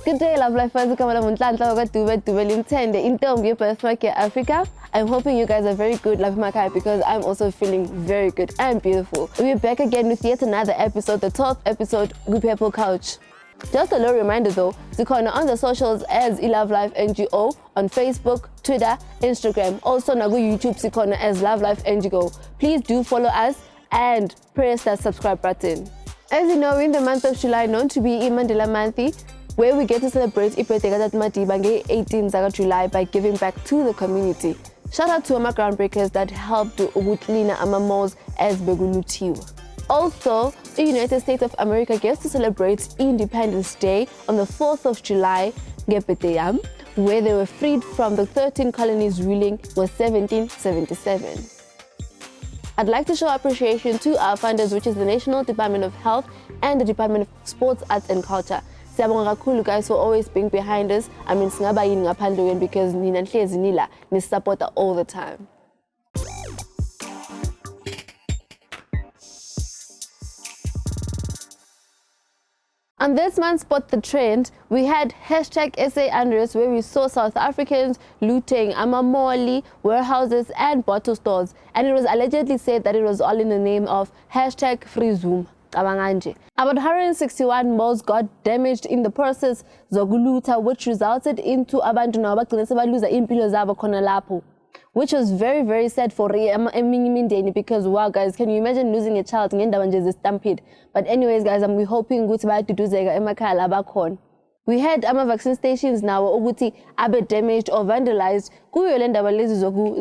Good day, love life fans. Africa. I'm hoping you guys are very good, love McKayi, because I'm also feeling very good and beautiful. We're back again with yet another episode, the 12th episode, Good People Couch. Just a little reminder though, Sikona on the socials as Love Life NGO on Facebook, Twitter, Instagram. Also Nagu YouTube Sikona as Love Life NGO. Please do follow us and press that subscribe button. As you know, we're in the month of July, known to be Mandela Month, where we get to celebrate Ipeteka Madiba 18th July by giving back to the community. Shout out to our groundbreakers that helped Ugutlina Amamos as Begulutiwa. Also, the United States of America gets to celebrate Independence Day on the 4th of July, where they were freed from the 13 colonies ruling was 1777. I'd like to show appreciation to our funders, which is the National Department of Health and the Department of Sports, Arts and Culture. Siyabonga kakhulu guys for always being behind us. I mean, singaba yini ngaphandle because nina nhlezi nila ni support all the time. On this month's Spot the Trend, we had hashtag SA Andres, where we saw South Africans looting amamoli, warehouses and bottle stores, and it was allegedly said that it was all in the name of hashtag free Zoom. About 161 malls got damaged in the process zokuluta, which resulted into abantu nabagcina sebaluza impilo zabo khona lapho, which was very, very sad for Mindeni because wow guys, can you imagine losing a child ngendaba nje stampede? But anyways guys, we're hoping ukuthi bayaduduzeka emakhaya labakhona. We had vaccine stations now ukuthi abe damaged or vandalized kuyo le ndaba lezi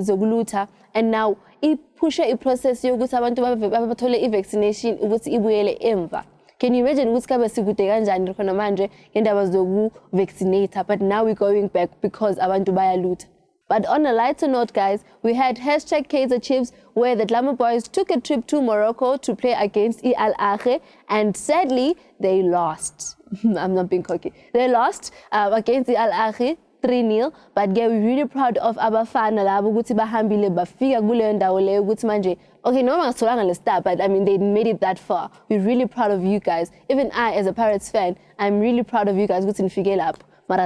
zokuluta, and now ipushe iprocess yokuthi abantu bathole ivaccination ukuthi ibuyele emva. Can you imagine ukuthi kabe sikude kanjani khona manje ngendaba zoku-vaccinate, but now we're going back because abantu bayaluta. But on a lighter note, guys, we had hashtag Kaizer Chiefs, where the Glamour Boys took a trip to Morocco to play against Al Ahly, and sadly, they lost. I'm not being cocky. They lost against Al Ahly 3-0, but yeah, we're really proud of Abafana labo ukuthi bahambile bafika kule ndawo leyo ukuthi manje okay, no one le start, but I mean they made it that far. We're really proud of you guys. Even I, as a Pirates fan, I'm really proud of you guys ukuthi nifike lapho. But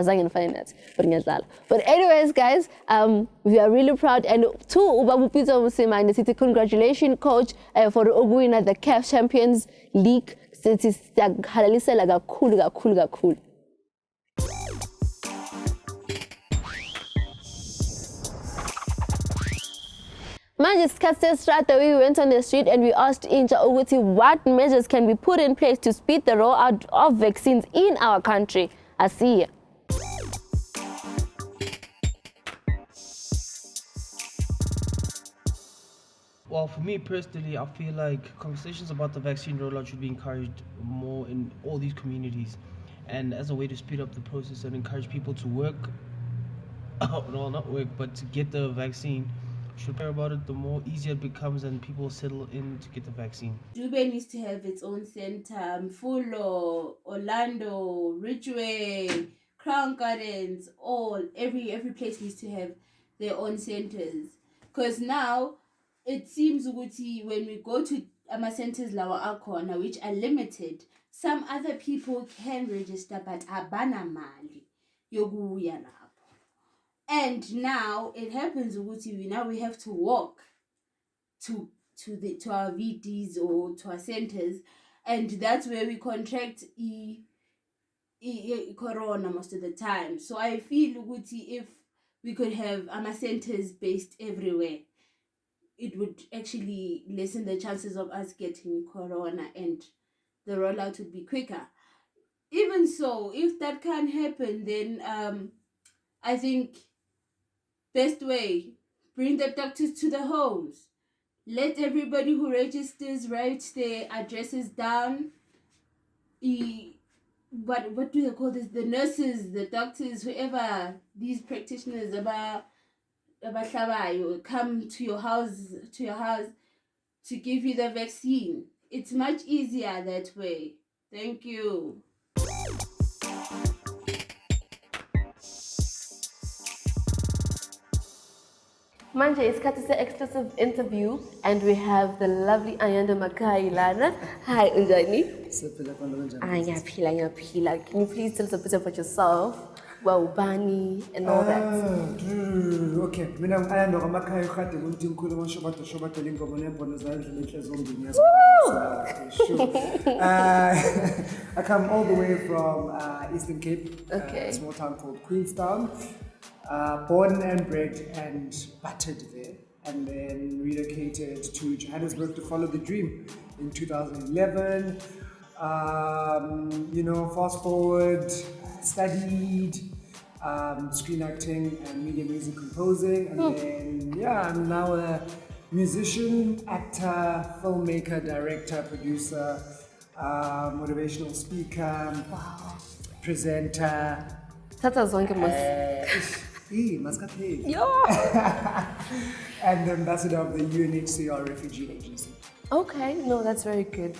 anyways guys, we are really proud, and to Ubabupito Musimani City, congratulations coach for winning the CAF Champions League. Cool. We went on the street and we asked Inja Uguti what measures can be put in place to speed the rollout of vaccines in our country. I see. Well, for me personally, I feel like conversations about the vaccine rollout should be encouraged more in all these communities, and as a way to speed up the process and encourage people to work, no, not work, but to get the vaccine. Should care about it, the more easier it becomes and people settle in to get the vaccine. Dubai needs to have its own center. Mfulo, Orlando, Ridgeway, Crown Gardens, every place needs to have their own centers. Because now it seems ukuthi when we go to centers lawa akhona, which are limited, some other people can register but abana mali yokuya lapho. And now it happens ukuthi we have to walk to our VDs or to our centers, and that's where we contract corona most of the time. So I feel ukuthi if we could have centers based everywhere, it would actually lessen the chances of us getting corona and the rollout would be quicker. Even so, if that can't happen, then I think best way, bring the doctors to the homes. Let everybody who registers write their addresses down. What do they call this? The nurses, the doctors, whoever, these practitioners come to your house to give you the vaccine. It's much easier that way. Thank you. Manje, isikhathi se-exclusive interview, and we have the lovely Ayanda McKayi lana. Hi, unjani? Ngiyaphila. Can you please tell us a bit about yourself? Ubani and all that. Okay, mina Ayanda McKayi ukhade umuntu imkhulu mashobata lingoma nembono zandla enhle zombili sure. I come all the way from Eastern Cape, a small town called Queenstown. Born and bred and buttered there, and then relocated to Johannesburg to follow the dream in 2011. Fast forward, studied screen acting and media music composing, and then I'm now a musician, actor, filmmaker, director, producer, motivational speaker, presenter. And ambassador of the UNHCR Refugee Agency. Okay, no, that's very good.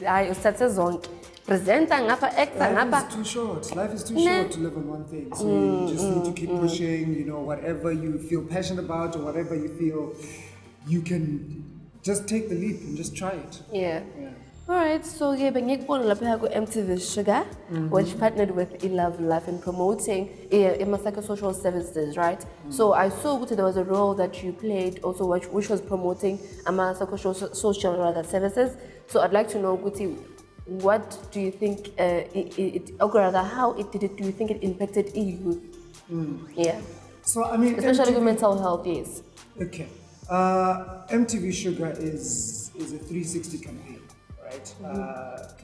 Presenter, actor, Life is too short. Life is too short to live on one thing. So you just need to keep pushing, whatever you feel passionate about or whatever you feel you can just take the leap and just try it. Yeah. Alright, so MTV Sugar, which partnered with Love Life in promoting Masaka social services, right? So I saw there was a role that you played also which was promoting Masaka social services. So I'd like to know, Guti, what do you think how do you think it impacted youth? Yeah. So I mean, especially with mental health, yes. Okay. MTV Sugar is a 360 campaign. Right?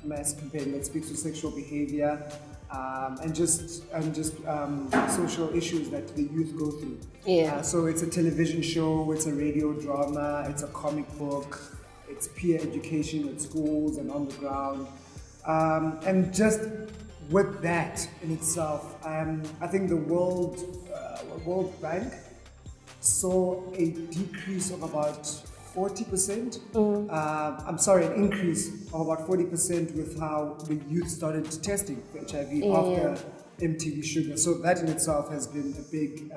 Mass campaign that speaks to sexual behavior and just social issues that the youth go through. Yeah. So it's a television show, it's a radio drama, it's a comic book, it's peer education at schools and on the ground, and just with that in itself, I think the World Bank saw a decrease of about 40%. An increase of about 40% with how the youth started testing for HIV after MTV Sugar. So that in itself has been a big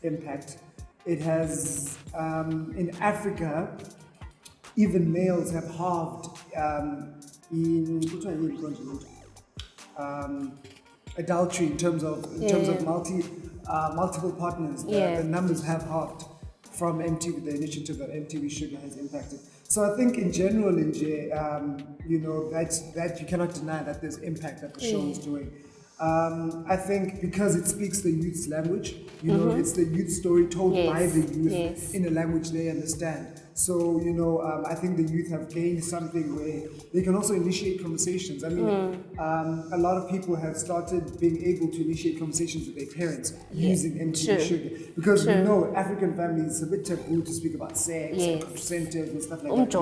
impact. It has, in Africa, even males have halved in adultery in terms of multiple partners. The numbers have halved from MTV, the initiative that MTV Sugar has impacted. So I think in general, that you cannot deny that there's impact that the show is doing. I think because it speaks the youth's language, it's the youth story told by the youth in a language they understand. So, I think the youth have gained something where they can also initiate conversations. I mean, a lot of people have started being able to initiate conversations with their parents using MTV Sugar. Because we know African families, it's a bit taboo to speak about sex and contraceptives and stuff like that.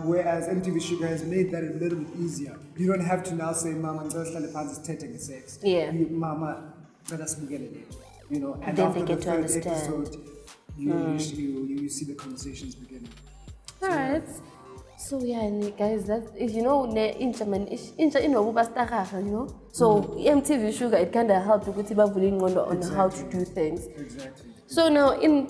Whereas MTV Sugar has made that a little bit easier. You don't have to now say, Mama, I'm just taking sex. Mama, let us begin it. And then after they get the to third understand. episode, you see the conversations beginning. Alright. So guys, that is So MTV Sugar, it kind of helped on how to do things. Exactly. So now in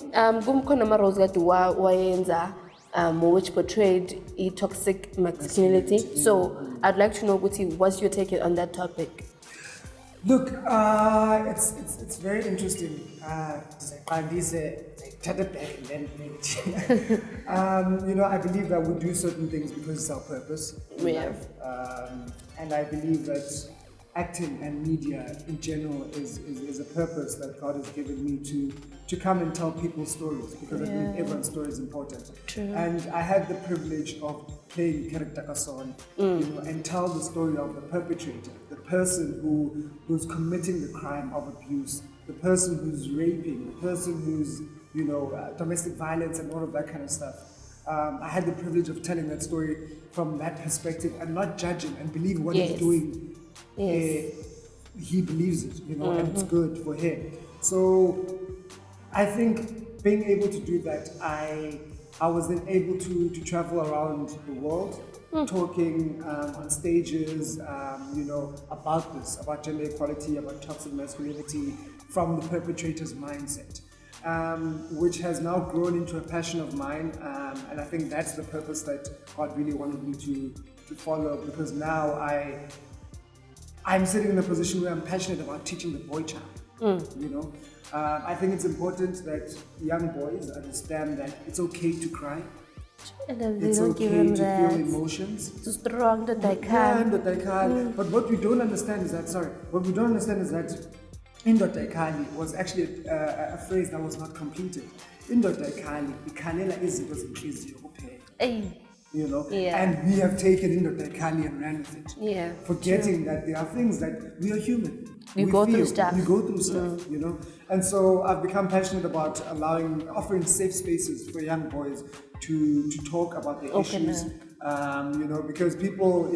which portrayed a toxic masculinity. So I'd like to know, Guti, what's your take on that topic? Look, it's very interesting. I believe that we do certain things because it's our purpose. And I believe that acting and media in general is a purpose that God has given me to come and tell people's stories, because I believe everyone's story is important. True. And I had the privilege of playing character Kason, and tell the story of the perpetrator, the person who's committing the crime of abuse, the person who's raping, the person who's domestic violence and all of that kind of stuff. I had the privilege of telling that story from that perspective and not judging, and believe what he's doing. He believes it, and it's good for him. So I think being able to do that, I was then able to travel around the world, talking on stages, about this, about gender equality, about toxic masculinity, from the perpetrator's mindset. which has now grown into a passion of mine. And I think that's the purpose that God really wanted me to follow, because now I'm sitting in a position where I'm passionate about teaching the boy child. You know, I think it's important that young boys understand that it's okay to cry. And then they It's don't okay give him to that. feel emotions. Too strong that they Yeah, can. indoda ikhali. But what we don't understand is that, indoda ikhali was actually a phrase that was not completed. Indoda ikhali, ikhalela izinto zenhliziyo kuphela. Hey. You know, Yeah. and we have taken indoda ikhali and ran with it. Yeah, Forgetting that there are things that we are human. We go through stuff. We go through stuff, you know. And so I've become passionate about offering safe spaces for young boys to talk about their issues. You know, because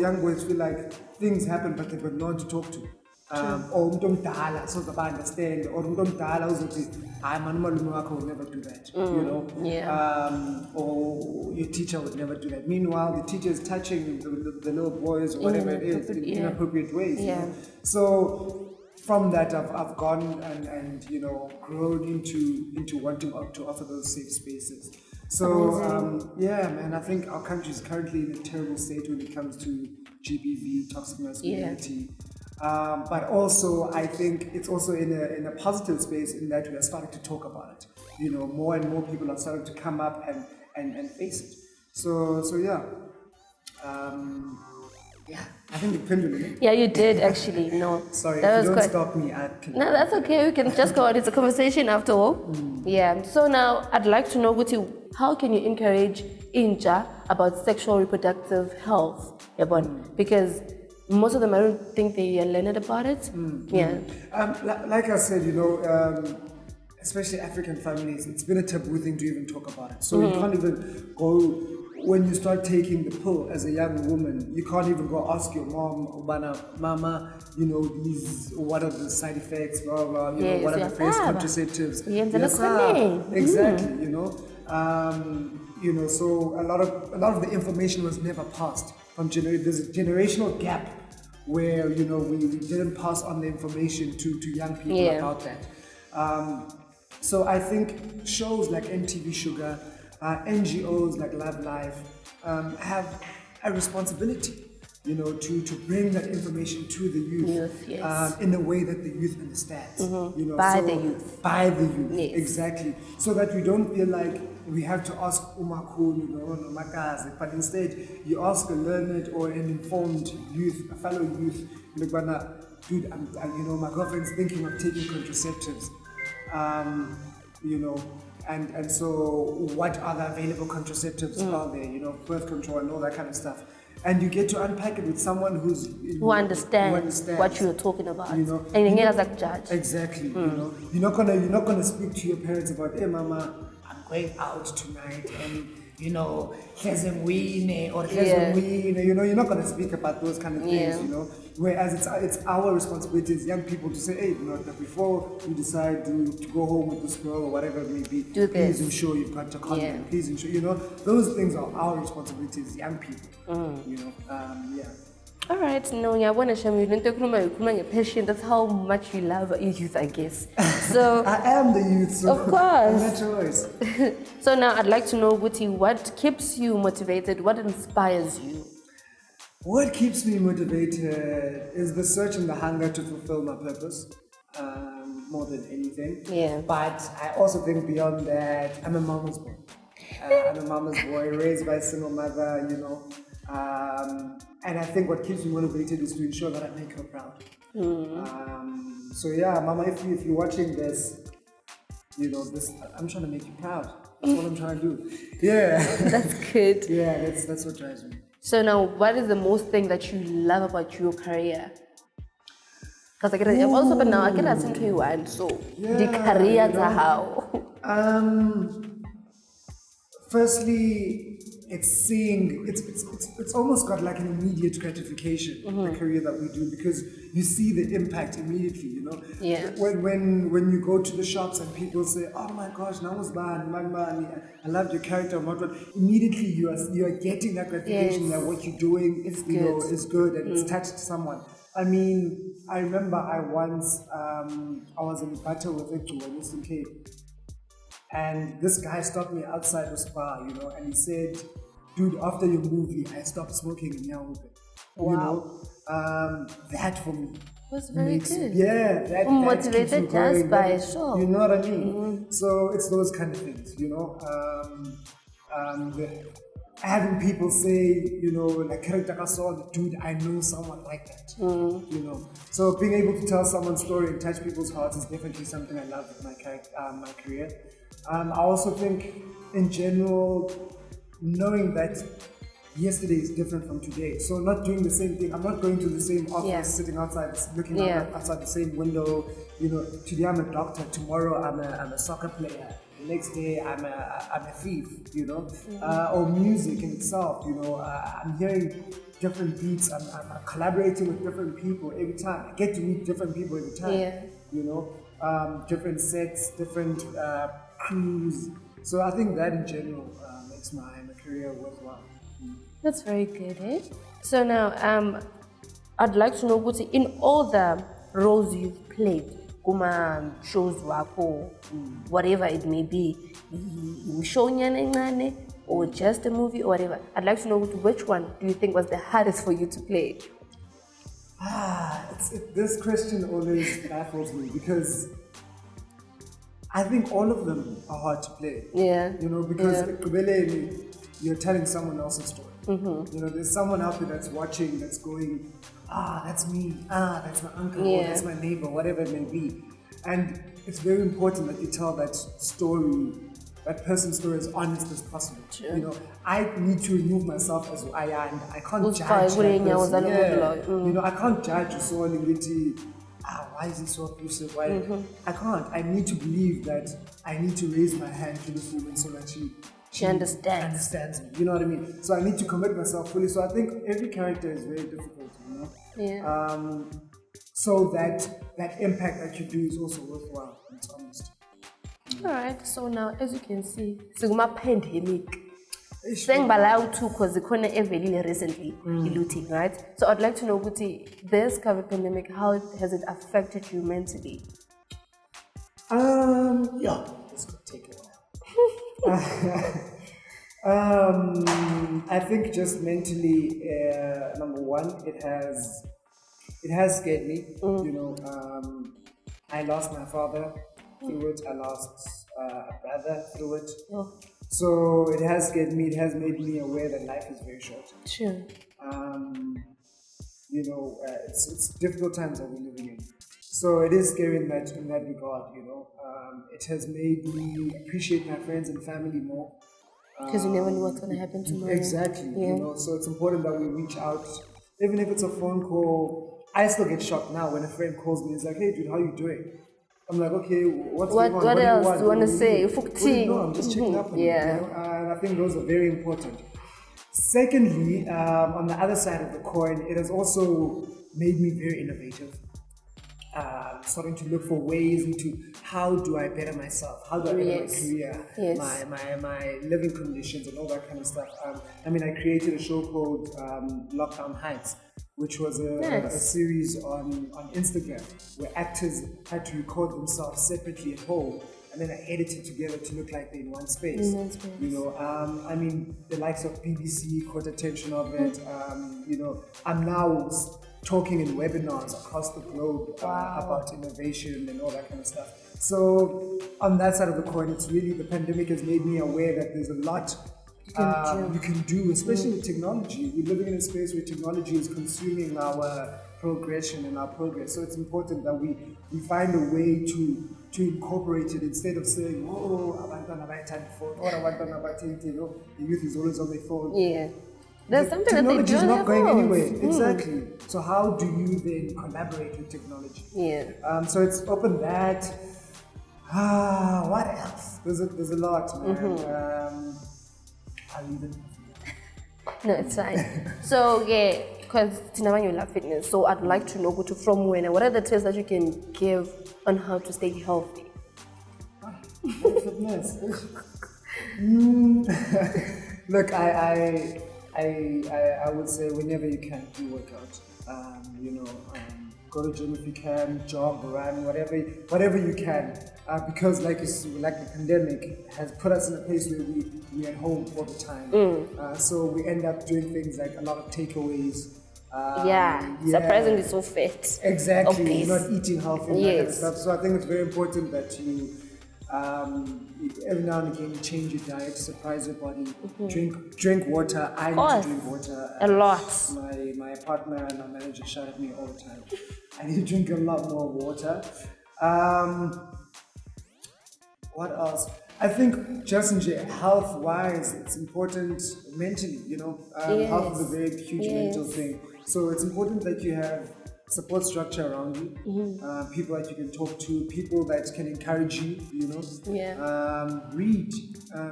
young boys feel like things happen, but they've got no one to talk to. Or umuntu omdala so they understand, or umuntu omdala uzothi hayi man umalume wakho would never do that, you know. Or your teacher would never do that. Meanwhile, the teacher is touching the little boys or whatever it is in inappropriate ways. You know? So from that, I've gone and you know, grown into wanting to offer those safe spaces. So yeah, man, I think our country is currently in a terrible state when it comes to GBV, toxic masculinity. But also, I think it's also in a positive space in that we are starting to talk about it. You know, more and more people are starting to come up and face it. So yeah. Yeah, I think the pendulum. Yeah, you did actually. No. Sorry, that if you was don't stop me, I can. No, that's okay. We can just go on. It's a conversation after all. Yeah. So now I'd like to know, Guti, how can you encourage Inja about sexual reproductive health? Because most of them, I don't think they are learned about it. Yeah. Like I said, you know, especially African families, it's been a taboo thing to even talk about it. So you can't even go, when you start taking the pill as a young woman, you can't even go ask your mom, mama, you know, what are the side effects, blah, blah, you know, what are the first contraceptives. Exactly, you know. You know, so a lot of the information was never passed from there's a generational gap where, you know, we didn't pass on the information to young people about that. So I think shows like MTV Sugar, NGOs like Love Life have a responsibility, you know, to bring that information to the youth in a way that the youth understands. You know, by the youth. By the youth, yes. Exactly. So that we don't feel like we have to ask umakhulu, you know, no makazi, but instead you ask a learned or an informed youth, a fellow youth, dude, you know, my girlfriend's thinking of taking contraceptives, you know, and so what other available contraceptives are there, you know, birth control and all that kind of stuff. And you get to unpack it with someone who understands what you're talking about, you know, and you're not judge. Exactly. You know, you're not gonna speak to your parents about, hey mama, I'm going out tonight, and you know, here's a win or here's a win. You know, you're not gonna speak about those kind of things. You know, whereas it's our responsibility as young people to say, hey, you know, that before you decide to go home with this girl or whatever it may be, please ensure you've got your condom. Please ensure, you know, those things are our responsibility as young people. You know, yeah. All right, no, I want to show you. Patient. That's how much you love your youth, I guess. So I am the youth, so of course. No choice. So now I'd like to know, Guti, what keeps you motivated? What inspires you? What keeps me motivated is the search and the hunger to fulfill my purpose, more than anything. Yeah. But I also think beyond that, I'm a mama's boy. I'm a mama's boy, raised by a single mother, you know. And I think what keeps me motivated is to ensure that I make her proud. So yeah, mama, if you're watching this, you know, I'm trying to make you proud. That's what I'm trying to do. Yeah. That's good. Yeah, that's what drives me. So now, what is the most thing that you love about your career? Because I've also been now, I get us into you, and so the career to how. Firstly, it's almost got like an immediate gratification, the career that we do, because you see the impact immediately, you know. Yeah. When you go to the shops and people say, oh my gosh, I loved your character, immediately you are getting that gratification that what you're doing is good and it's touched someone. I mean, I remember I once I was in a battle with a Tsholo in Cape. And this guy stopped me outside the spa, you know, and he said, dude, after your movie, I stopped smoking in Yaounde. Wow. You know, that for me. Was very good. Yeah, that Motivated keeps you just going. by a show. You know what I mean? So it's those kind of things, you know. Having people say, you know, like, dude, I know someone like that. You know. So being able to tell someone's story and touch people's hearts is definitely something I love with my career. I also think, in general, knowing that yesterday is different from today. So not doing the same thing. I'm not going to the same office, sitting outside, looking outside the same window. You know, today I'm a doctor. Tomorrow I'm a soccer player. The next day I'm a thief. You know, or music in itself. You know, I'm hearing different beats. I'm collaborating with different people every time. I get to meet different people every time. Yeah. You know, different sets, different crews. So I think that in general makes my career worthwhile. That's very good, eh? So now, I'd like to know, Guti, in all the roles you've played, kuma shows wako, whatever it may be, show or just a movie or whatever, I'd like to know, which one do you think was the hardest for you to play? This question always baffles me because I think all of them are hard to play. Yeah. You know, because you're telling someone else's story. You know, there's someone out there that's watching, that's going, that's me, that's my uncle, or that's my neighbor, whatever it may be. And it's very important that you tell that story, that person's story, as honest as possible. Sure. You know, I need to remove myself as Ayanda. I can't judge that person. You know, I can't judge someone in why is he so abusive? Why? I can't. I need to believe that I need to raise my hand to this woman so that she understands me. You know what I mean? So I need to commit myself fully. So I think every character is very difficult, you know? Yeah. So that impact that you do is also worthwhile, it's honest. Alright, so now as you can see, Sigma pandemic. Saying Balau too, because the corner evelile recently looting, right? So I'd like to know, Guti, this COVID pandemic, how has it affected you mentally? This could take a while. I think just mentally, number one, it has scared me. You know, I lost my father through it. I lost a brother through it. So it has scared me. It has made me aware that life is very short. Sure. You know, it's difficult times that we're living in. So it is scary in that regard. You know, it has made me appreciate my friends and family more. Because you never know what's going to happen tomorrow. Exactly. You know, so it's important that we reach out, even if it's a phone call. I still get shocked now when a friend calls me. It's like, hey, dude, how you doing? I'm like, okay, what's going on? What else do you want to say? No, I'm just checking up on you. You know? And I think those are very important. Secondly, on the other side of the coin, it has also made me very innovative. Starting to look for ways into how do I better myself? How do I better my career, my living conditions and all that kind of stuff. I mean, I created a show called Lockdown Heights, which was a series on Instagram where actors had to record themselves separately at home and then I edited together to look like they're in one space. You know, I mean, the likes of BBC caught attention of it. You know, I'm now talking in webinars across the globe about innovation and all that kind of stuff. So on that side of the coin, it's really, the pandemic has made me aware that there's a lot you can do, especially with technology. We're living in a space where technology is consuming our progression and our progress. So it's important that we find a way to incorporate it instead of saying, abantwana bayithanda phone, or abantwana bathintile, the youth is always on their phone. Yeah. There's something technology that they do is not going phones. anywhere. Exactly. So how do you then collaborate with technology? Yeah. So it's open that. What else? There's a lot, man. I'll leave it. No, it's fine. So yeah, because you love fitness, so I'd like to know from when and what are the tips that you can give on how to stay healthy? Fitness. Look, I would say whenever you can do workout, you know, go to gym if you can, jog, run, whatever you can. Because like the pandemic has put us in a place where we're at home all the time. So we end up doing things like a lot of takeaways. Surprisingly so fit. Exactly, Obese. you're not eating healthy and that kind of stuff. So I think it's very important that you every now and again change your diet, surprise your body, drink water. I need to drink water. A lot. My partner and my manager shout at me all the time. I need to drink a lot more water. What else? I think just in health-wise, it's important mentally, health is a very huge mental thing. So it's important that you have support structure around you, people that you can talk to, people that can encourage you, read,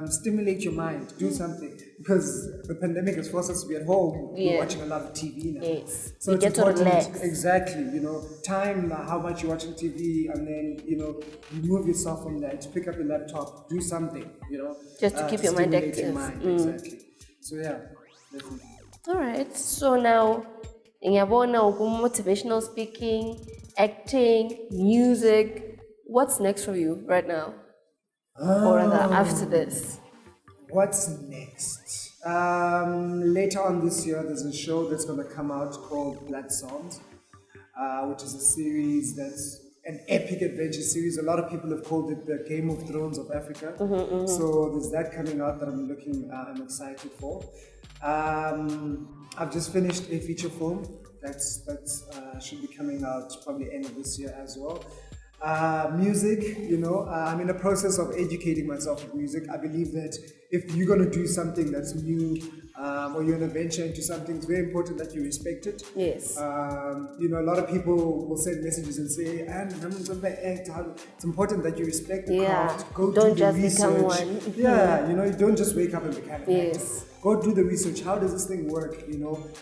stimulate your mind, do something. Because the pandemic has forced us to be at home, we're watching a lot of TV now. Yes. So you it's get important, to relax. exactly, time, how much you're watching TV, and then, remove yourself from that, pick up your laptop, do something, Just to keep your mind stimulate active. your mind, exactly. So yeah, definitely. All right. So now, ngiyabona motivational speaking, acting, music. What's next for you right now? Or rather, after this? What's next? Later on this year, there's a show that's going to come out called Blood Songs, which is a series that's an epic adventure series. A lot of people have called it the Game of Thrones of Africa. So there's that coming out that I'm excited for. I've just finished a feature film that's should be coming out probably end of this year as well. Music, I'm in the process of educating myself with music. I believe that if you're going to do something that's new, or you're going to venture into something, it's very important that you respect it. Yes. A lot of people will send messages and say, I'm going to act. It's important that you respect the craft. Go don't do the just research. become one. You don't just wake up and become an actor. Go do the research. How does this thing work?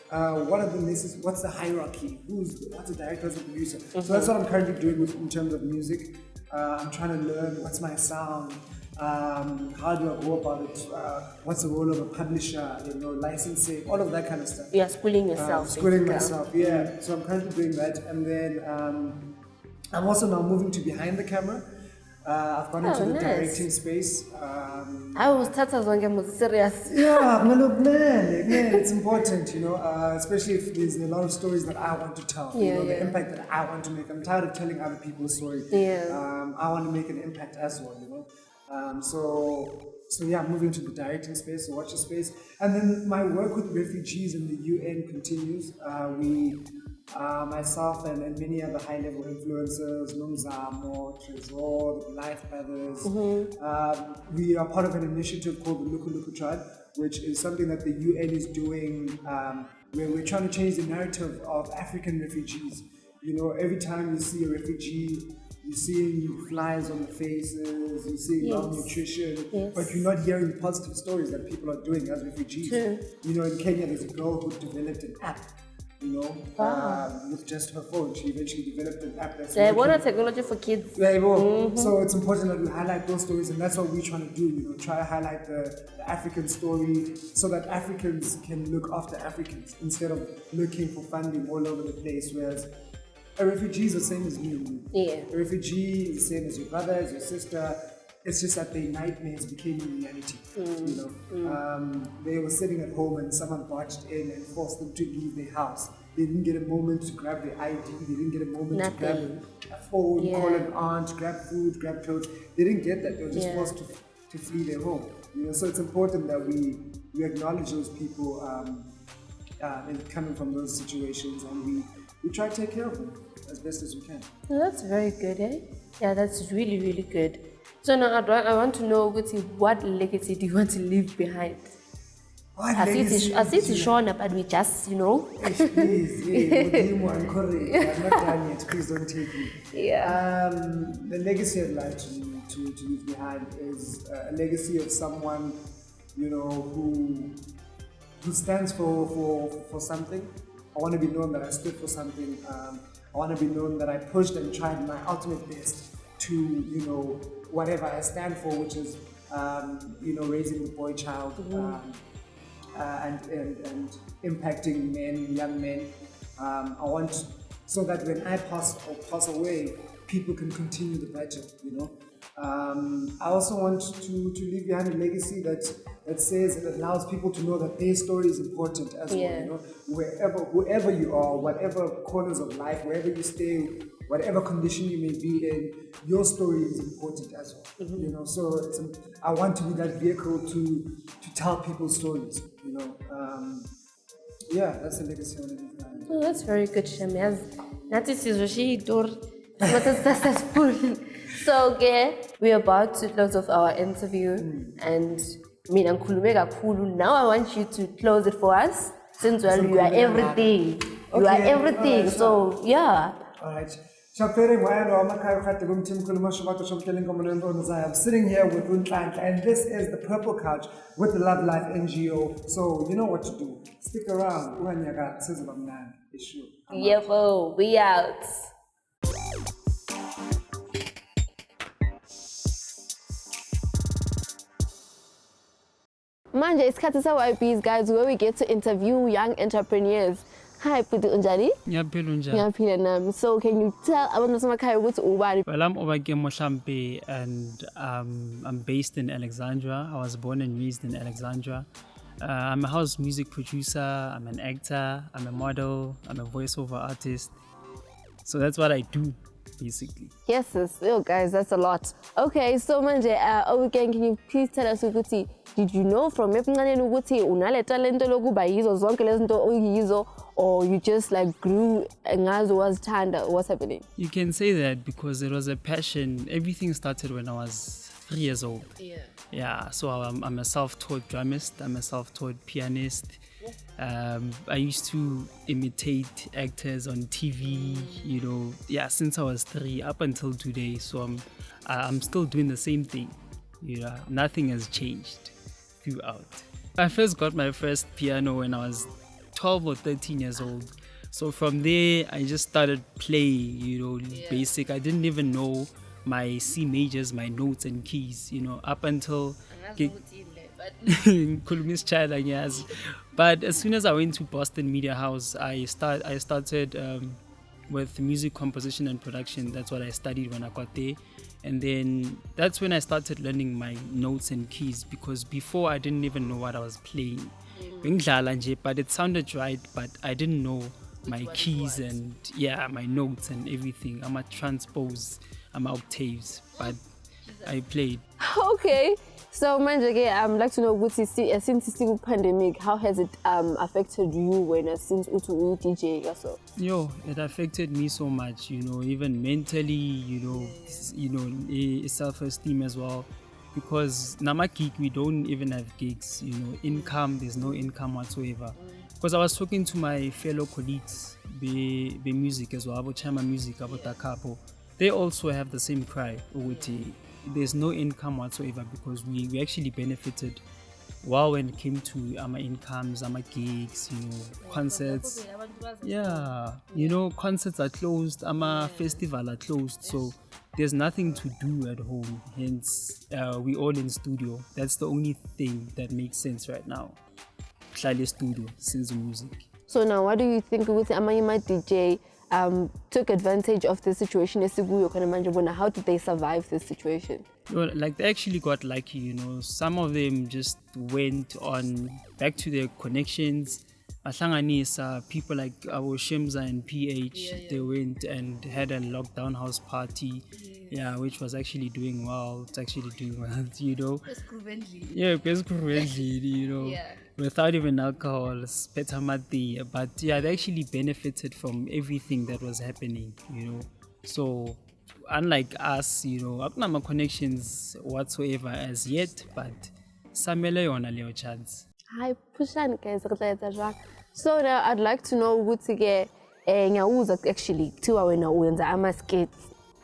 What are the necessities? What's the hierarchy? What's the director, what's the producer? So that's what I'm currently doing in terms of music. I'm trying to learn what's my sound. How do I go about it? What's the role of a publisher? Licensing, all of that kind of stuff. Yeah, schooling yourself. Schooling myself, yeah. So I'm currently doing that, and then I'm also now moving to behind the camera. I've gone into the directing space. I was serious. Yeah, man, it's important, especially if there's a lot of stories that I want to tell. The impact that I want to make. I'm tired of telling other people's story. I want to make an impact as well, So yeah, moving to the directing space, the watcher space, and then my work with refugees in the UN continues. Myself and many other high-level influencers, Nomzamo, Tsholo, the Life Brothers, we are part of an initiative called the Luku Tribe, which is something that the UN is doing, where we're trying to change the narrative of African refugees. Every time you see a refugee, you're seeing flies on the faces, you're seeing malnutrition, but you're not hearing the positive stories that people are doing as refugees. True. In Kenya, there's a girl who developed an app, with just her phone. She eventually developed an app that's technology for kids. So it's important that we highlight those stories, and that's what we're trying to do, try to highlight the African story so that Africans can look after Africans instead of looking for funding all over the place, whereas a refugee is the same as you. A refugee is the same as your brother, as your sister. It's just that their nightmares became a reality. They were sitting at home and someone barged in and forced them to leave their house. They didn't get a moment to grab their ID. They didn't get a moment to grab a phone, call an aunt, grab food, grab clothes. They didn't get that. They were just forced to flee their home. So it's important that we acknowledge those people and coming from those situations, and we try to take care of them as best as we can. Well, that's very good, eh? Yeah, that's really, really good. So now I want to know, what legacy do you want to leave behind? I see it's Shona, but we just, Please, I'm not done yet. Please don't take me. The legacy I'd like to leave behind is a legacy of someone, who stands for something. I want to be known that I stood for something. I want to be known that I pushed and tried my ultimate best to, whatever I stand for, which is, raising the boy child and impacting young men. I want so that when I pass away, people can continue the baton, you know. I also want to leave behind a legacy that says, it allows people to know that their story is important as well, you know, whoever you are, whatever corners of life, wherever you stay, whatever condition you may be in, your story is important as well, you know. So I want to be that vehicle to tell people's stories, you know. Yeah, that's the legacy I want to leave behind. Oh, that's very good, Shem. Yes, that is usually door. What is successful? So, okay, we're about to close off our interview, and now I want you to close it for us, since well, you are everything. You are everything. So, yeah. All right. I'm sitting here with Untlanhla, and this is the Purple Couch with the Love Life NGO. So you know what to do. Stick around. Yeah, we out. Manje isikhathi se-YBs, guys, where we get to interview young entrepreneurs. Hi, Puti Unjani. Ngiyaphila unjani? Ngiyaphila nami. So can you tell abantu basemakhaya ukuthi ubani? Well, I'm Obake Moshampe, and I'm based in Alexandra. I was born and raised in Alexandra. I'm a house music producer, I'm an actor, I'm a model, I'm a voiceover artist. So that's what I do, basically. Yes, yo guys, that's a lot. Okay, so manje, Obake, can you please tell us ukuthi, did you know from ebuncaneni ukuthi unale talento lokuba yizo zonke lezi zinto oyizo, or you just like grew ngazo wazithanda? What's happening? You can say that because it was a passion. Everything started when I was 3 years old. Yeah, so I'm a self-taught drummist, I'm a self-taught pianist. I used to imitate actors on TV, you know, yeah, since I was 3 up until today. So I'm still doing the same thing, you know, nothing has changed throughout. I first got my first piano when I was 12 or 13 years old. So from there, I just started playing, you know, basic. I didn't even know my C majors, my notes and keys, you know, up until but as soon as I went to Boston Media House, I started with music composition and production. That's what I studied when I got there. And then that's when I started learning my notes and keys, because before I didn't even know what I was playing. But it sounded right, but I didn't know my keys and my notes and everything. I'm a transpose, I'm octaves, but I played. Okay, so manje, I'd like to know, since the pandemic, how has it affected you when since you DJ also? Yo, it affected me so much, you know, even mentally, you know, self-esteem as well. Because nama gig, we don't even have gigs, you know, income, there's no income whatsoever. Because I was talking to my fellow colleagues, be music as well, about Chama music, about Takapo. They also have the same cry. There's no income whatsoever, because we actually benefited well when it came to our incomes, our gigs, you know, concerts. Yeah, you know, concerts are closed, our festival are closed, so there's nothing to do at home. Hence, we all in studio. That's the only thing that makes sense right now. Klale studio, since music. So now, what do you think with Amayima DJ took advantage of the situation? How did they survive this situation? Well, like they actually got lucky, you know. Some of them just went on back to their connections. People like our Shemza and PH, they went and had a lockdown house party, which was actually doing well. It's actually doing well, you know. You know, without even alcohol, spetamati. But they actually benefited from everything that was happening, you know. So unlike us, you know, no connections whatsoever as yet, but samele on a little chance. Hi, Pushan, guys. So now I'd like to know what to get actually to our skates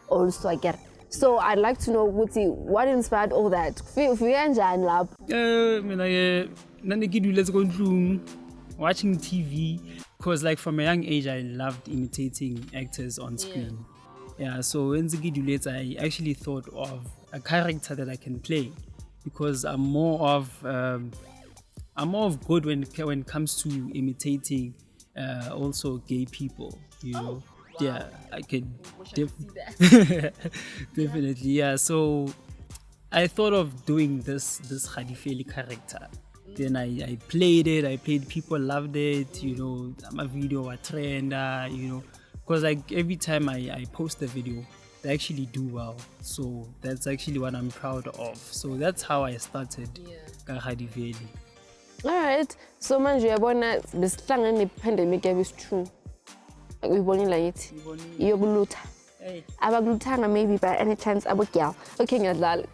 also again. So I'd like to know what inspired all that. Watching TV, because like from a young age I loved imitating actors on screen. So when I actually thought of a character that I can play, because I'm more of good when it comes to imitating also gay people, you know. Yeah, I could definitely. Yeah, so I thought of doing this Khadifeli character. Then I played it. I played. People loved it. You know, my video was trend. Because like every time I post a video, they actually do well. So that's actually what I'm proud of. So that's how I started Khadifeli. Alright, so manje uyabona besihlangene ne-pandemic is true. Uyibonile yithi iyokulutha. Abakuluthanga maybe by any chance abogyal. Okay, ngiyadlala.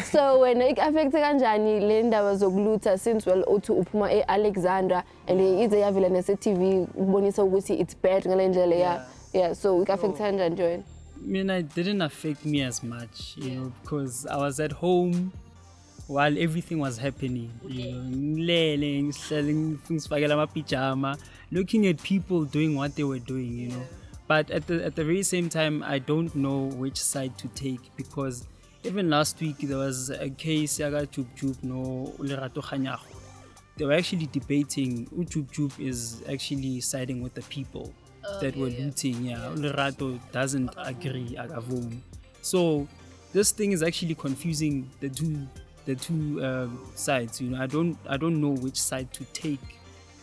So when ik-affecte kanjani le ndaba zokulutha since well uthi uphuma e-Alexandra and ize yavela nese-TV ukubonisa ukuthi it's bad ngale ndlela yeah, so ik-affecte kanjani Joanne? I mean, it didn't affect me as much, you know, because I was at home while everything was happening. You know, pajama, looking at people doing what they were doing, you know. But at the very same time, I don't know which side to take, because even last week there was a case Yaga Chup no Lerato Khanyago. They were actually debating who Chup is actually siding with the people that were looting. Yeah, Lerato doesn't agree agavum. So this thing is actually confusing the two sides. You know, I don't know which side to take.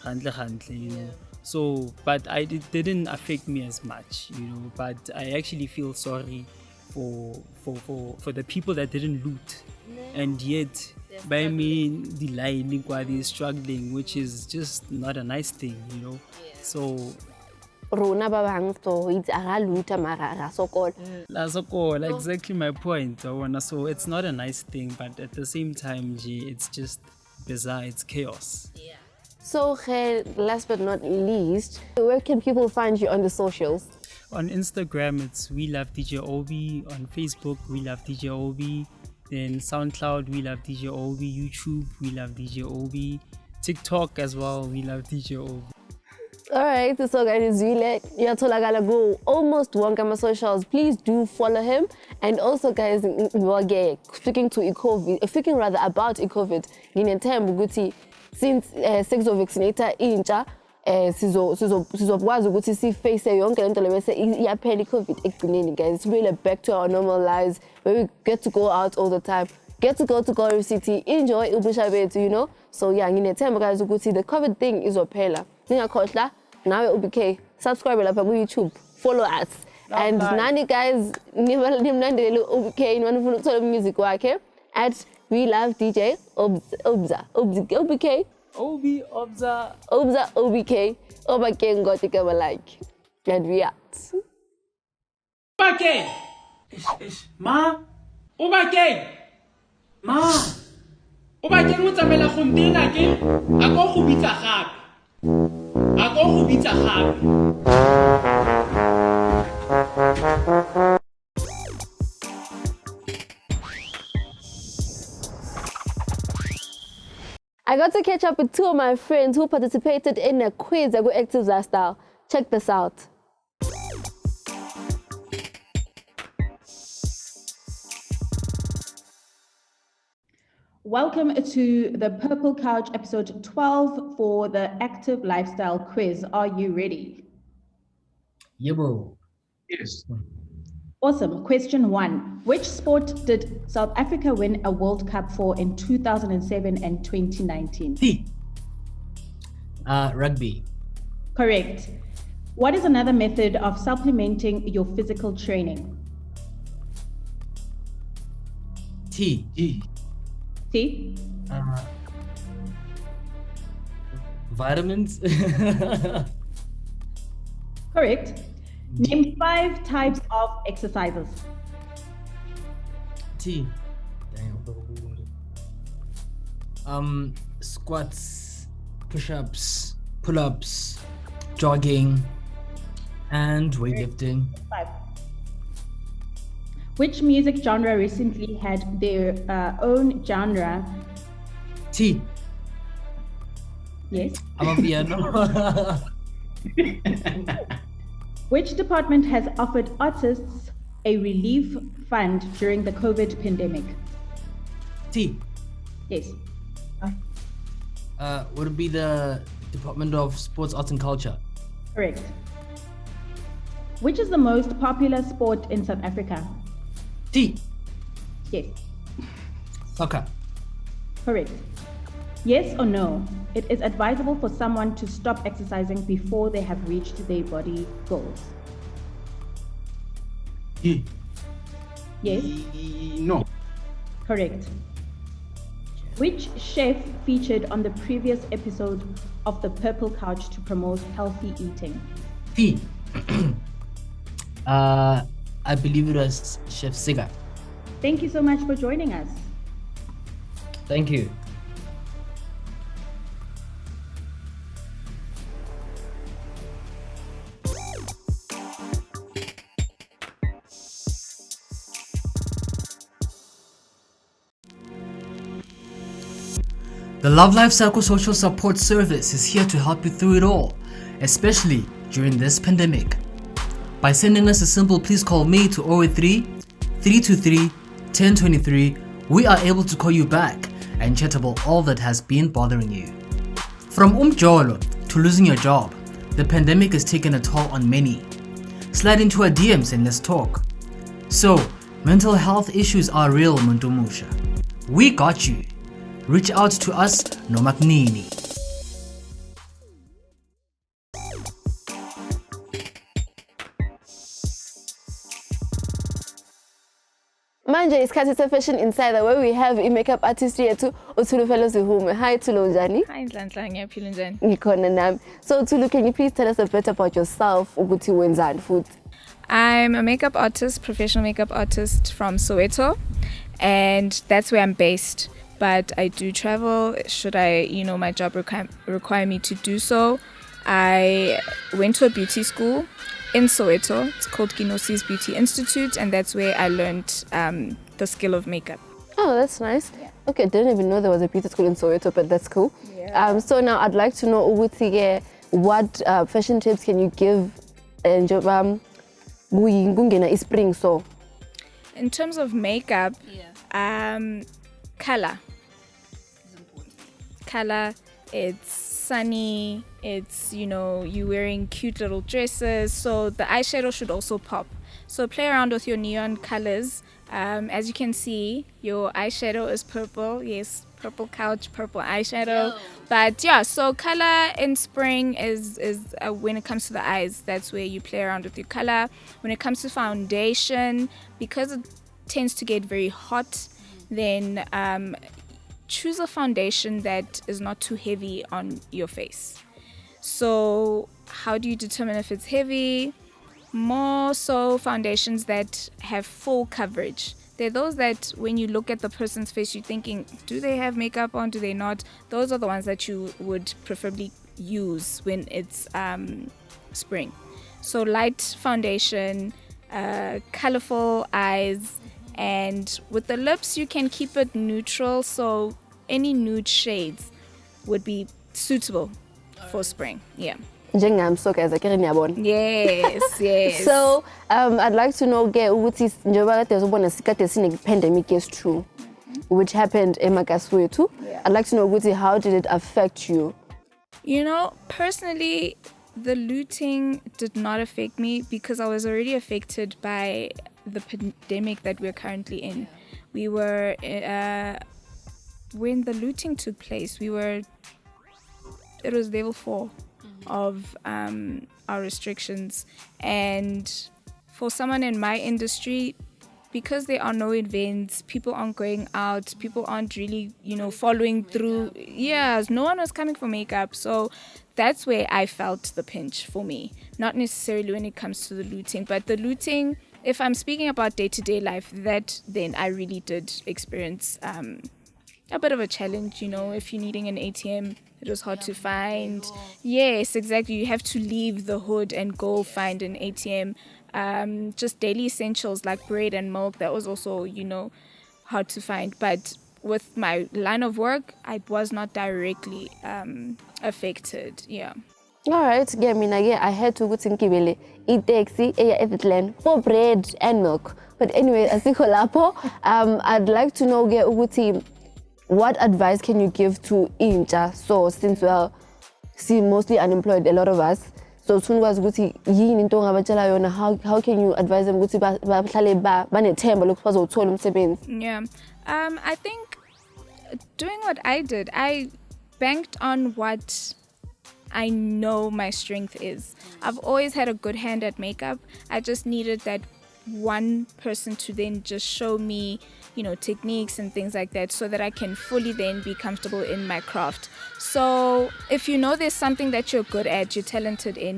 You know. So, but it didn't affect me as much, you know. But I actually feel sorry for the people that didn't loot, and yet by me the line is struggling, which is just not a nice thing, you know. So Rona babang to it's agaluta mara Lasokol, exactly my point. So it's not a nice thing, but at the same time, it's just bizarre. It's chaos. Yeah. So, last but not least, where can people find you on the socials? On Instagram, it's We Love DJ Obi. On Facebook, We Love DJ Obi. Then SoundCloud, We Love DJ Obi. YouTube, We Love DJ Obi. TikTok as well, We Love DJ Obi. Alright, so guys, Yatolagala go almost one my socials. Please do follow him. And also, guys, speaking about COVID, since sexo-vaccinator intsha sizokwazi ukuthi siface yonke lento le bese iyaphela i-COVID ekugcineni, guys. Really back to our normal lives where we get to go out all the time, get to go to Gori City, enjoy ubusha bethu, you know. So yeah, nginethemba guys ukuthi the COVID thing izopphela. Ningakhohlwa nawe ubk subscribe lapha ku YouTube, follow us. And nani guys nimlandele ubk niwanifuna ukuthola music wakhe at We Love DJ Obza. OBK. Obza. Obza OBK. OBK got it like. And we out. OBK. Ma. OBK. Ma. OBK mo tsamela gontena ke. A go go bitsa gape. I got to catch up with two of my friends who participated in a quiz at Active Lifestyle. Check this out. Welcome to the Purple Couch episode 12 for the Active Lifestyle quiz. Are you ready? Yeah, bro. Yes. Awesome. Question 1. Which sport did South Africa win a World Cup for in 2007 and 2019? T. Rugby. Correct. What is another method of supplementing your physical training? T. T. Vitamins. Correct. Name 5 types of exercises. T. Squats, push-ups, pull-ups, jogging, and weightlifting. 5. Which music genre recently had their own genre? T. Yes. I'm a piano. Which department has offered artists a relief fund during the COVID pandemic? T. Yes. Would it be the Department of Sports, Arts and Culture? Correct. Which is the most popular sport in South Africa? T. Yes. Soccer. Correct. Yes or no? It is advisable for someone to stop exercising before they have reached their body goals. E. Yes. No. Correct. Which chef featured on the previous episode of The Purple Couch to promote healthy eating? T. I believe it was Chef Siga. Thank you so much for joining us. Thank you. The Love Life Psychosocial Support Service is here to help you through it all, especially during this pandemic. By sending us a simple please call me to 083 323 1023, we are able to call you back and chat about all that has been bothering you. From Tsholo to losing your job, the pandemic has taken a toll on many. Slide into our DMs and let's talk. So, mental health issues are real, Muntumusha. We got you. Reach out to us, no Maknini. Manje isikhathi se-Fashion Insider where we have i-makeup artist yethu uThulu Zihume. Hi Thulu, njani? Hi Nhlanhla, ngiyaphila njani? Ngikhona nami. So Thulu, can you please tell us a bit about yourself ukuthi wenzani futhi? I'm a makeup artist, professional makeup artist from Soweto, and that's where I'm based. But I do travel should my job require me to do so. I went to a beauty school in Soweto. It's called Kinosi's Beauty Institute, and that's where I learned the skill of makeup. Oh, that's nice. Yeah. Okay, didn't even know there was a beauty school in Soweto, but that's cool. Yeah. So now I'd like to know what fashion tips can you give njengoba kungena ispring so? In terms of makeup, color. Color, it's sunny, it's, you're wearing cute little dresses, so the eyeshadow should also pop. So play around with your neon colors. As you can see, your eyeshadow is purple. Yes, purple couch, purple eyeshadow. Yo. But yeah, so color in spring is when it comes to the eyes, that's where you play around with your color. When it comes to foundation, because it tends to get very hot, then choose a foundation that is not too heavy on your face. So how do you determine if it's heavy? More so foundations that have full coverage. They're those that when you look at the person's face, you're thinking, do they have makeup on, do they not? Those are the ones that you would preferably use when it's spring. So light foundation, colorful eyes, and with the lips you can keep it neutral, so any nude shades would be suitable for spring. Yeah. Njengami so guys, akere niyabona. Yes. So I'd like to know ukuthi njengoba kade uzobona sikade sine pandemic is true, which happened emakhaya too. I'd like to know ukuthi how did it affect you? Personally, the looting did not affect me because I was already affected by the pandemic that we're currently in. We were when the looting took place, it was level 4 of our restrictions, and for someone in my industry, because there are no events, people aren't going out, people aren't really following through. Yes, no one was coming for makeup, so that's where I felt the pinch for me. Not necessarily when it comes to the looting, but the looting, if I'm speaking about day-to-day life, then I really did experience a bit of a challenge. If you're needing an ATM, it was hard to find. Yes, exactly. You have to leave the hood and go find an ATM. Just daily essentials like bread and milk, that was also, hard to find. But with my line of work, I was not directly affected. Yeah. All right, I had to go to Nkibele, eat taxi, eat for bread and milk. But anyway, asikho lapho, I'd like to know ukuthi what advice can you give to intsha? So since we are mostly unemployed, a lot of us. So sifuna ukwazi ukuthi yini into ongabatshela yona, how can you advise them ukuthi bahlale banethemba lokuthi bazowuthola umsebenzi? Yeah. I think doing what I did, I banked on what I know my strength is. I've always had a good hand at makeup. I just needed that one person to then just show me, techniques and things like that, so that I can fully then be comfortable in my craft. So if you know there's something that you're good at, you're talented in,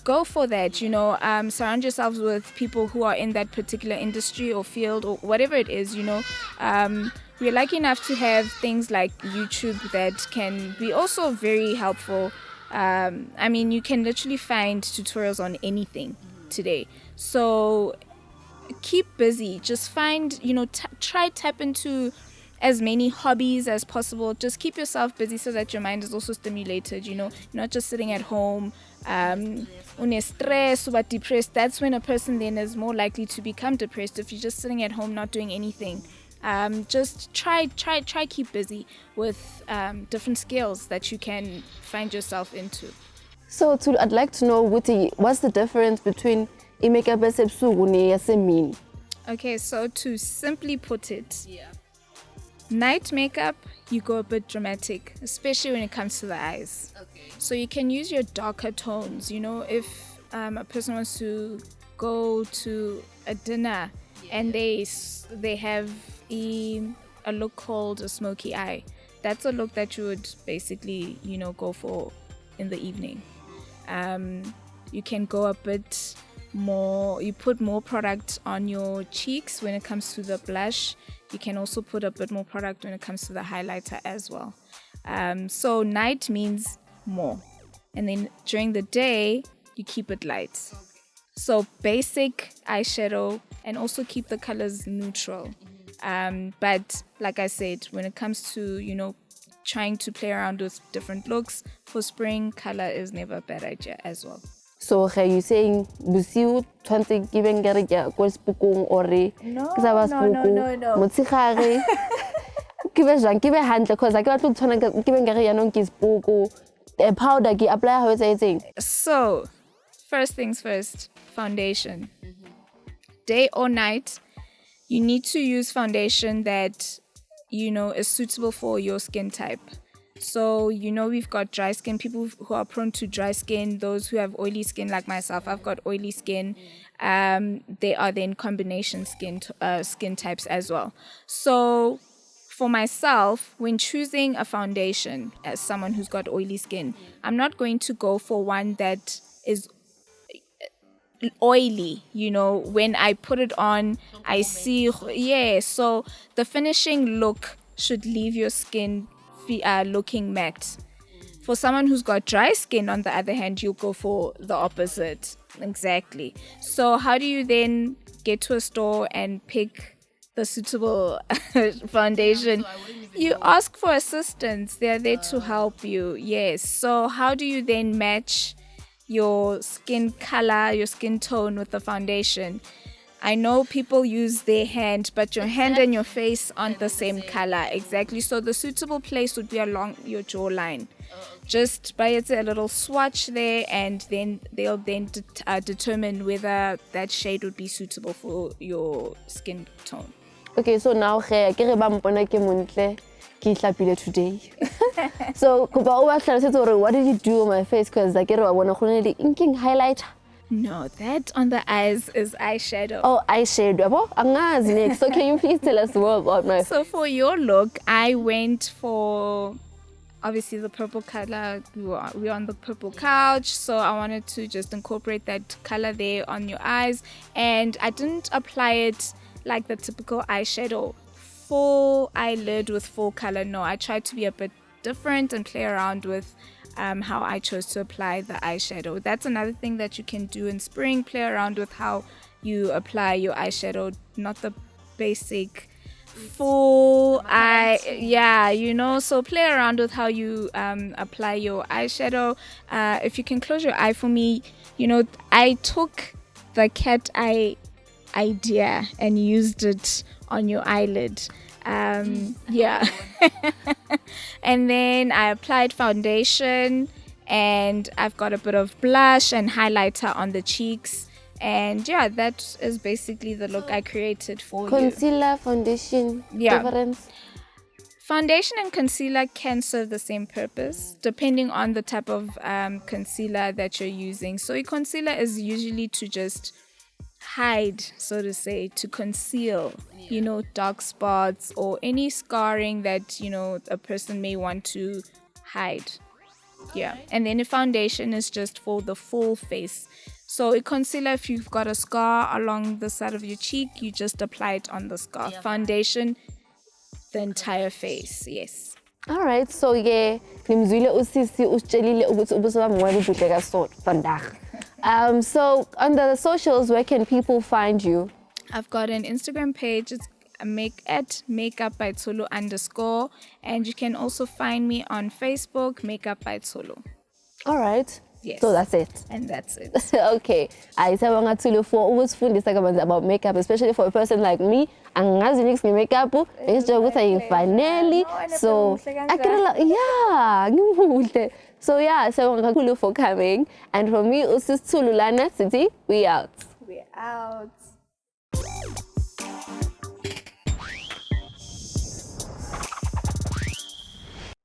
go for that. Surround yourselves with people who are in that particular industry or field or whatever it is. We're lucky enough to have things like YouTube that can be also very helpful. You can literally find tutorials on anything today. So keep busy. Just find, try tap into as many hobbies as possible. Just keep yourself busy so that your mind is also stimulated, not just sitting at home, stressed or depressed. That's when a person then is more likely to become depressed if you're just sitting at home not doing anything. Just try keep busy with different skills that you can find yourself into. So I'd like to know what's the difference between makeup esebusuku neyasemini? Okay, so to simply put it, night makeup, you go a bit dramatic, especially when it comes to the eyes. Okay. So you can use your darker tones. If a person wants to go to a dinner and they have a look called a smoky eye, that's a look that you would basically, go for in the evening. You can go a bit more, you put more product on your cheeks when it comes to the blush. You can also put a bit more product when it comes to the highlighter as well. So night means more. And then during the day, you keep it light. So basic eyeshadow, and also keep the colors neutral. But like I said, when it comes to, trying to play around with different looks, for spring, color is never a bad idea as well. So are you saying busiu tshwantse ke beng kere ke go sepokong or ke sa ba sepoko motshegare ke be jang ke be hantle cause I ke batla go tshwana ke beng kere ya nong ke sepoko powder ke apply how etseng? So first things first, foundation. Day or night, you need to use foundation that is suitable for your skin type. So, we've got dry skin, people who are prone to dry skin, those who have oily skin like myself. I've got oily skin. They are then combination skin types as well. So, for myself, when choosing a foundation as someone who's got oily skin, I'm not going to go for one that is oily. When I put it on, I see, so the finishing look should leave your skin looking matte. For someone who's got dry skin, on the other hand, you'll go for the opposite. Exactly. So how do you then get to a store and pick the suitable foundation? You ask for assistance. They're there to help you. Yes. So how do you then match your skin color, your skin tone with the foundation? I know people use their hand, but your hand and your face aren't the same color. Exactly. So the suitable place would be along your jawline. Just by a little swatch there, and then they'll then determine whether that shade would be suitable for your skin tone. Okay, so now ke re ba mpona ke montle ke hlapile today. So kopa o ba tlhalosetse gore what did you do on my face, cause ke re wa bona go ne le inking highlighter? No, that on the eyes is eyeshadow. Oh, eyeshadow. Angazi next. So can you please tell us more about my... So for your look, I went for obviously the purple color. We're on the purple couch, so I wanted to just incorporate that color there on your eyes. And I didn't apply it like the typical eyeshadow, full eyelid with full color. No, I tried to be a bit different and play around with how I chose to apply the eyeshadow. That's another thing that you can do in spring. Play around with how you apply your eyeshadow, not the basic full eye. Yeah, so play around with how you apply your eyeshadow. If you can close your eye for me, I took the cat eye idea and used it on your eyelid. Yeah. And then I applied foundation, and I've got a bit of blush and highlighter on the cheeks. And yeah, that is basically the look I created for you. Concealer, foundation, Yeah. difference? Foundation and concealer can serve the same purpose depending on the type of concealer that you're using. So a concealer is usually to just hide, so to say, to conceal, you know, dark spots or any scarring that, you know, a person may want to hide. Yeah. And then a foundation is just for the full face. So a concealer, if you've got a scar along the side of your cheek, you just apply it on the scar. Foundation, the entire face. Yes. All right, so yeah, nimzwile usisi usitshelile ukuthi ubuso bami ngoba buhle kaso vandag. So on the socials, where can people find you? I've got an Instagram page. It's makeup by Tsholo _ and you can also find me on Facebook, Makeup by Tsholo. All right. Yes. So that's it. And that's it. Okay. I say Tsholo for ukufundisa about makeup, especially for a person like me. Angazi nix ni makeup, it's just finally. So yeah, ngimuhle. So yeah, so Tsholo for coming. And for me, usis Tsholo City, we out. We're out.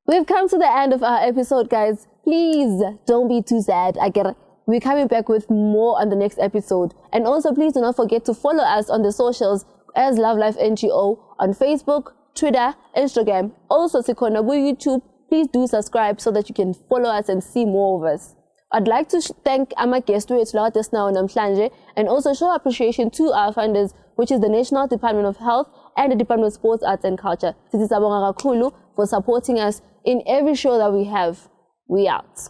We've come to the end of our episode, guys. Please don't be too sad. We're coming back with more on the next episode. And also, please do not forget to follow us on the socials as Love Life NGO on Facebook, Twitter, Instagram. Also, Sikona, YouTube. Please do subscribe so that you can follow us and see more of us. I'd like to thank our guest who is us now and also show appreciation to our funders, which is the National Department of Health and the Department of Sports, Arts and Culture. This is Abonga Kakhulu for supporting us in every show that we have. We out.